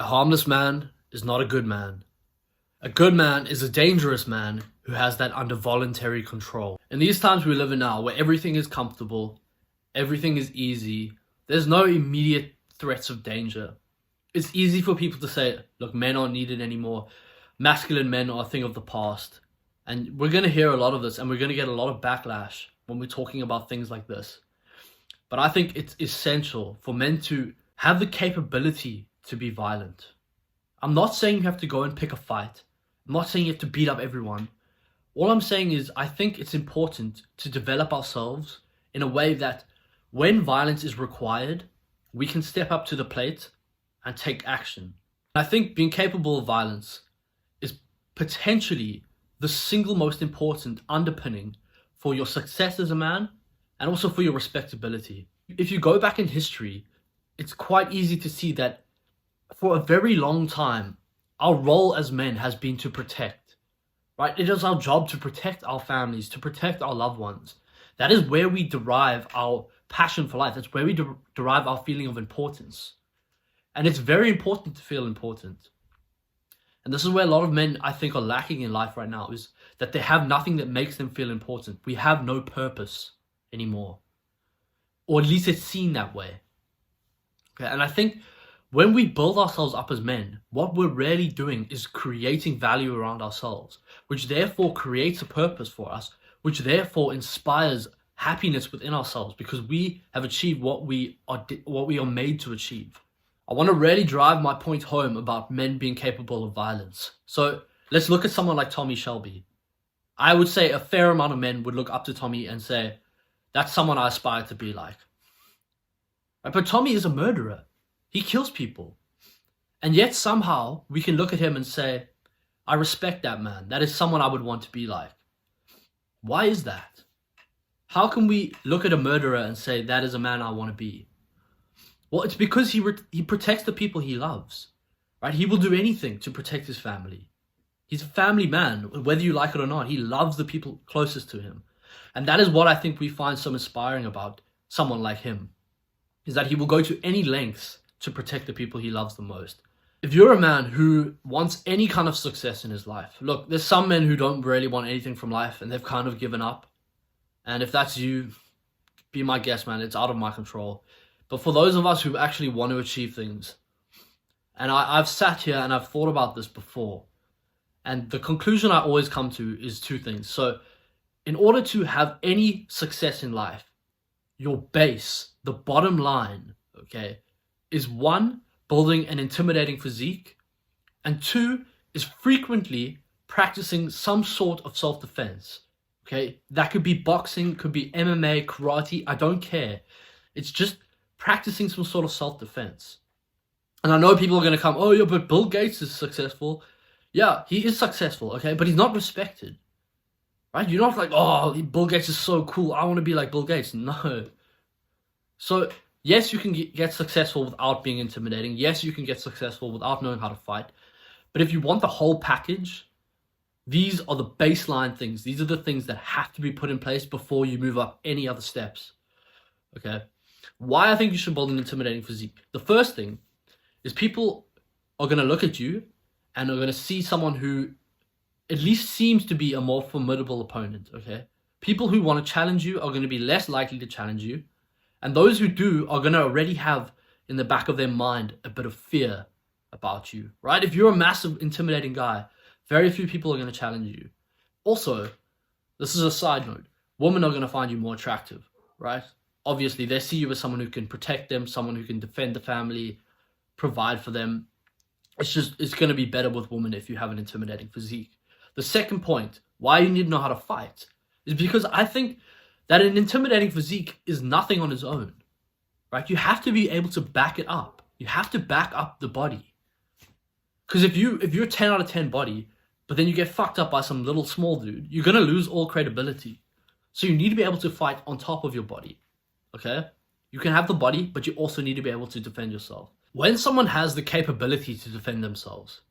A harmless man is not a good man. A good man is a dangerous man who has that under voluntary control. In these times we live in now, where everything is comfortable, everything is easy, there's no immediate threats of danger. It's easy for people to say, look, men aren't needed anymore. Masculine men are a thing of the past. And we're going to hear a lot of this, and we're going to get a lot of backlash when we're talking about things like this. But I think it's essential for men to have the capability to be violent. I'm not saying you have to go and pick a fight. I'm not saying you have to beat up everyone. All I'm saying is I think it's important to develop ourselves in a way that when violence is required, we can step up to the plate and take action. I think being capable of violence is potentially the single most important underpinning for your success as a man and also for your respectability. If you go back in history, it's quite easy to see that for a very long time, our role as men has been to protect, right? It is our job to protect our families, to protect our loved ones. That is where we derive our passion for life. That's where we derive our feeling of importance. And it's very important to feel important. And this is where a lot of men, I think, are lacking in life right now, is that they have nothing that makes them feel important. We have no purpose anymore. Or at least it's seen that way. Okay, and I think when we build ourselves up as men, what we're really doing is creating value around ourselves, which therefore creates a purpose for us, which therefore inspires happiness within ourselves because we have achieved what we are made to achieve. I want to really drive my point home about men being capable of violence. So let's look at someone like Tommy Shelby. I would say a fair amount of men would look up to Tommy and say, that's someone I aspire to be like. Right? But Tommy is a murderer. He kills people. And yet somehow we can look at him and say, I respect that man. That is someone I would want to be like. Why is that? How can we look at a murderer and say, that is a man I want to be? Well, it's because he protects the people he loves, right? He will do anything to protect his family. He's a family man, whether you like it or not. He loves the people closest to him. And that is what I think we find so inspiring about someone like him, is that he will go to any lengths to protect the people he loves the most. If you're a man who wants any kind of success in his life, look, there's some men who don't really want anything from life and they've kind of given up. And if that's you, be my guest, man. It's out of my control. But for those of us who actually want to achieve things, and I've sat here and I've thought about this before, and the conclusion I always come to is two things. So in order to have any success in life, your base, the bottom line, okay, is one, building an intimidating physique, and two, is frequently practicing some sort of self-defense, okay? That could be boxing, could be MMA, karate, I don't care. It's just practicing some sort of self-defense. And I know people are going to come, oh yeah, but Bill Gates is successful. Yeah, he is successful, okay? But he's not respected, right? You're not like, oh, Bill Gates is so cool, I want to be like Bill Gates. No. So yes, you can get successful without being intimidating. Yes, you can get successful without knowing how to fight. But if you want the whole package, these are the baseline things. These are the things that have to be put in place before you move up any other steps. Okay? Why I think you should build an intimidating physique. The first thing is people are going to look at you and are going to see someone who at least seems to be a more formidable opponent. Okay? People who want to challenge you are going to be less likely to challenge you. And those who do are going to already have in the back of their mind a bit of fear about you, right? If you're a massive, intimidating guy, very few people are going to challenge you. Also, this is a side note, women are going to find you more attractive, right? Obviously, they see you as someone who can protect them, someone who can defend the family, provide for them. It's going to be better with women if you have an intimidating physique. The second point, why you need to know how to fight, is because I think that an intimidating physique is nothing on its own, right? You have to be able to back it up. You have to back up the body. Because if you're a 10 out of 10 body, but then you get fucked up by some little small dude, you're going to lose all credibility. So you need to be able to fight on top of your body, okay? You can have the body, but you also need to be able to defend yourself. When someone has the capability to defend themselves,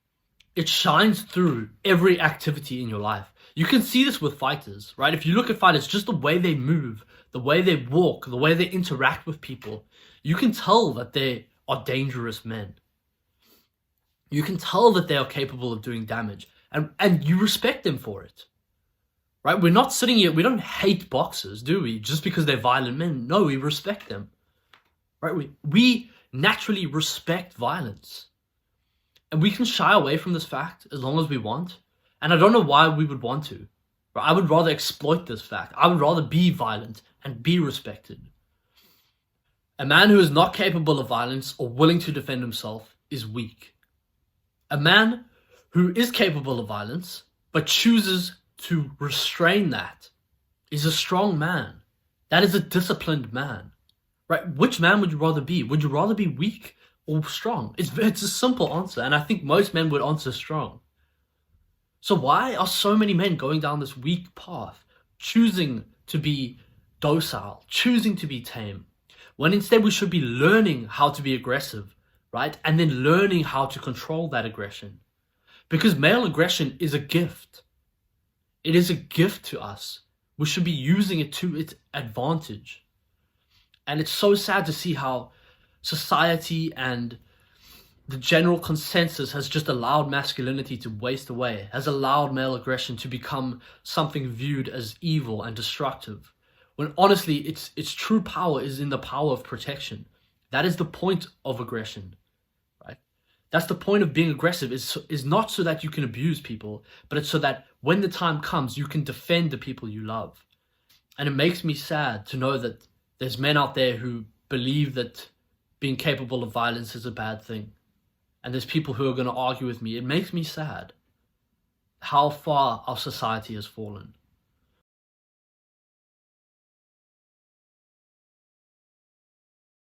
it shines through every activity in your life. You can see this with fighters, right? If you look at fighters, just the way they move, the way they walk, the way they interact with people, you can tell that they are dangerous men. You can tell that they are capable of doing damage, and you respect them for it. Right? We're not sitting here, we don't hate boxers, do we? Just because they're violent men. No, we respect them. Right? We naturally respect violence. And we can shy away from this fact as long as we want. And I don't know why we would want to. Right? I would rather exploit this fact. I would rather be violent and be respected. A man who is not capable of violence or willing to defend himself is weak. A man who is capable of violence but chooses to restrain that is a strong man. That is a disciplined man. Right? Which man would you rather be? Would you rather be weak or strong? It's a simple answer, and I think most men would answer strong. So why are so many men going down this weak path, choosing to be docile, choosing to be tame, when instead we should be learning how to be aggressive, right? And then learning how to control that aggression. Because male aggression is a gift. It is a gift to us. We should be using it to its advantage. And it's so sad to see how society and the general consensus has just allowed masculinity to waste away, has allowed male aggression to become something viewed as evil and destructive. When honestly, its true power is in the power of protection. That is the point of aggression, right? That's the point of being aggressive, is not so that you can abuse people, but it's so that when the time comes, you can defend the people you love. And it makes me sad to know that there's men out there who believe that being capable of violence is a bad thing. And there's people who are going to argue with me. It makes me sad how far our society has fallen.